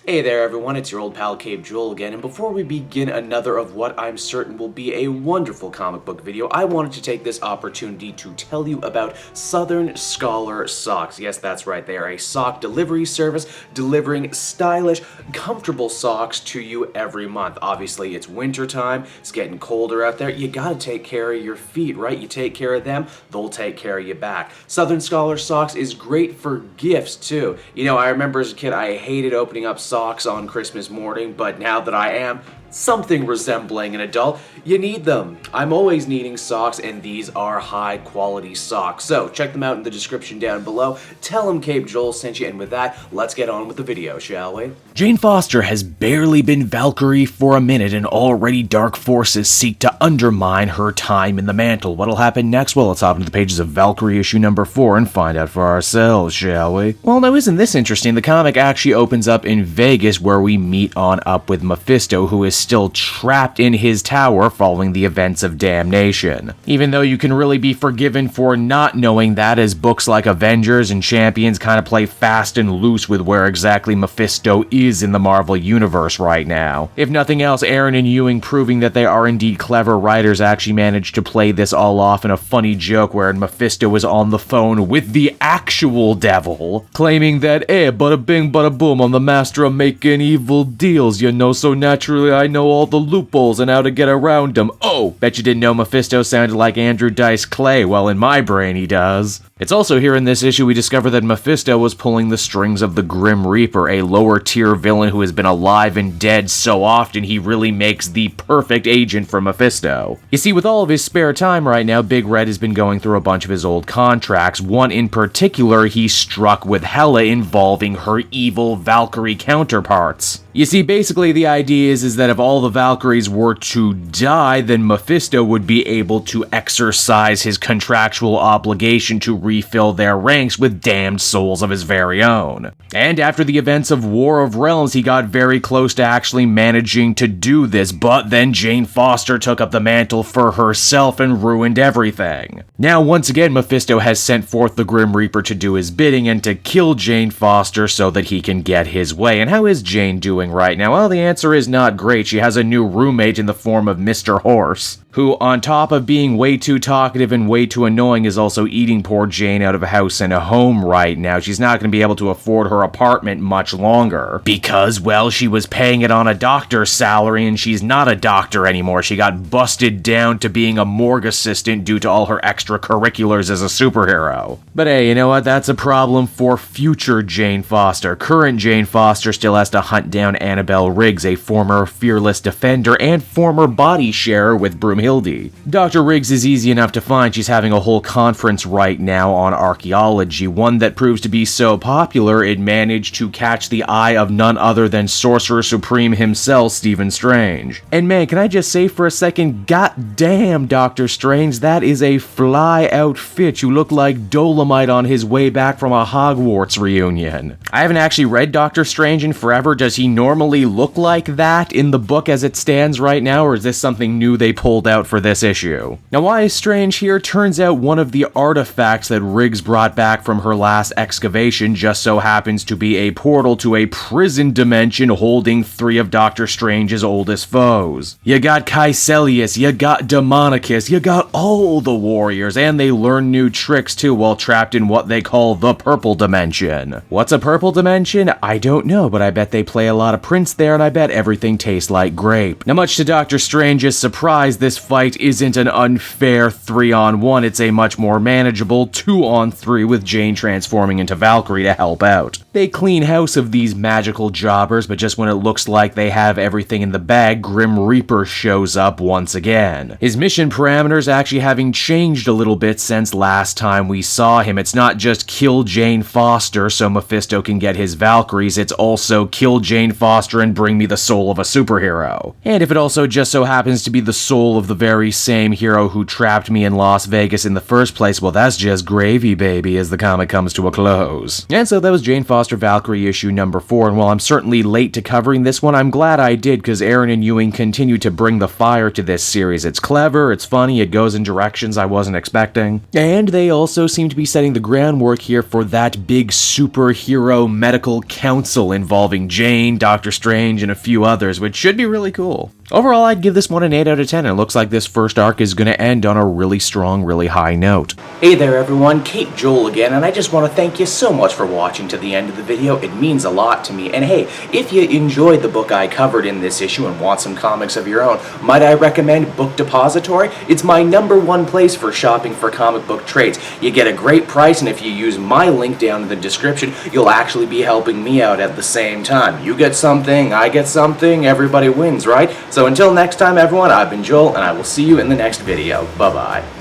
Hey there everyone, it's your old pal Cape Joel again, and before we begin another of what I'm certain will be a wonderful comic book video, I wanted to take this opportunity to tell you about Southern Scholar Socks. Yes, that's right, they are a sock delivery service delivering stylish, comfortable socks to you every month. Obviously, it's winter time, it's getting colder out there, you gotta take care of your feet, right? You take care of them, they'll take care of you back. Southern Scholar Socks is great for gifts too. You know, I remember as a kid I hated opening up socks on Christmas morning, but now that I am something resembling an adult, you need them. I'm always needing socks, and these are high quality socks. So check them out in the description down below. Tell them Cape Joel sent you, and with that, let's get on with the video, shall we? Jane Foster has barely been Valkyrie for a minute, and already dark forces seek to undermine her time in the mantle. What'll happen next? Well, let's hop into the pages of Valkyrie issue number 4 and find out for ourselves, shall we? Well, now isn't this interesting? The comic actually opens up in Vegas, where we meet on up with Mephisto, who is still trapped in his tower following the events of Damnation. Even though you can really be forgiven for not knowing that, as books like Avengers and Champions kind of play fast and loose with where exactly Mephisto is in the Marvel Universe right now. If nothing else, Aaron and Ewing proving that they are indeed clever writers actually managed to play this all off in a funny joke where Mephisto was on the phone with the actual devil, claiming that, bada bing bada boom, I'm the master of making evil deals, you know, so naturally I know all the loopholes and how to get around them. Oh, bet you didn't know Mephisto sounded like Andrew Dice Clay. Well, in my brain he does. It's also here in this issue we discover that Mephisto was pulling the strings of the Grim Reaper, a lower tier villain who has been alive and dead so often he really makes the perfect agent for Mephisto. You see, with all of his spare time right now, Big Red has been going through a bunch of his old contracts. One in particular he struck with Hela involving her evil Valkyrie counterparts. You see, basically the idea is that if all the Valkyries were to die, then Mephisto would be able to exercise his contractual obligation to refill their ranks with damned souls of his very own. And after the events of War of Realms, he got very close to actually managing to do this, but then Jane Foster took up the mantle for herself and ruined everything. Now, once again, Mephisto has sent forth the Grim Reaper to do his bidding and to kill Jane Foster so that he can get his way. And how is Jane doing right now? Well, the answer is not great. She has a new roommate in the form of Mr. Horse, who, on top of being way too talkative and way too annoying, is also eating poor Jane out of a house and a home right now. She's not going to be able to afford her apartment much longer because, well, she was paying it on a doctor's salary and she's not a doctor anymore. She got busted down to being a morgue assistant due to all her extracurriculars as a superhero. But hey, you know what? That's a problem for future Jane Foster. Current Jane Foster still has to hunt down Annabelle Riggs, a former Fearless Defender and former body sharer with Broomhilde. Dr. Riggs is easy enough to find. She's having a whole conference right now on archaeology, one that proves to be so popular it managed to catch the eye of none other than Sorcerer Supreme himself, Stephen Strange. And man, can I just say for a second, goddamn Dr. Strange, that is a fly outfit. You look like Dolomite on his way back from a Hogwarts reunion. I haven't actually read Dr. Strange in forever. Does he normally look like that in the book as it stands right now, or is this something new they pulled out for this issue? Now, why is Strange here? Turns out one of the artifacts that Riggs brought back from her last excavation just so happens to be a portal to a prison dimension holding 3 of Doctor Strange's oldest foes. You got Caecilius, you got Demonicus, you got all the warriors, and they learn new tricks too while trapped in what they call the Purple Dimension. What's a Purple Dimension? I don't know, but I bet they play a lot of Prince there, and I bet everything tastes like grape. Now, much to Doctor Strange's surprise, this fight isn't an unfair 3-on-1, it's a much more manageable 2-on-3 with Jane transforming into Valkyrie to help out. They clean house of these magical jobbers, but just when it looks like they have everything in the bag, Grim Reaper shows up once again. His mission parameters actually having changed a little bit since last time we saw him. It's not just kill Jane Foster so Mephisto can get his Valkyries, it's also kill Jane Foster and bring me the soul of a superhero. And if it also just so happens to be the soul of the very same hero who trapped me in Las Vegas in the first place, well, that's just gravy, baby, as the comic comes to a close. And so that was Jane Foster Valkyrie issue number 4, and while I'm certainly late to covering this one, I'm glad I did, because Aaron and Ewing continue to bring the fire to this series. It's clever, it's funny, it goes in directions I wasn't expecting, and they also seem to be setting the groundwork here for that big superhero medical council involving Jane, Doctor Strange, and a few others, which should be really cool. Overall, I'd give this one an 8 out of 10, and it looks like this first arc is going to end on a really strong, really high note. Hey there everyone, Cape Joel again, and I just want to thank you so much for watching to the end of the video. It means a lot to me. And hey, if you enjoyed the book I covered in this issue and want some comics of your own, might I recommend Book Depository? It's my #1 place for shopping for comic book trades. You get a great price, and if you use my link down in the description, you'll actually be helping me out at the same time. You get something, I get something, everybody wins, right? So until next time everyone, I've been Joel, and I will see you in the next video. Bye-bye.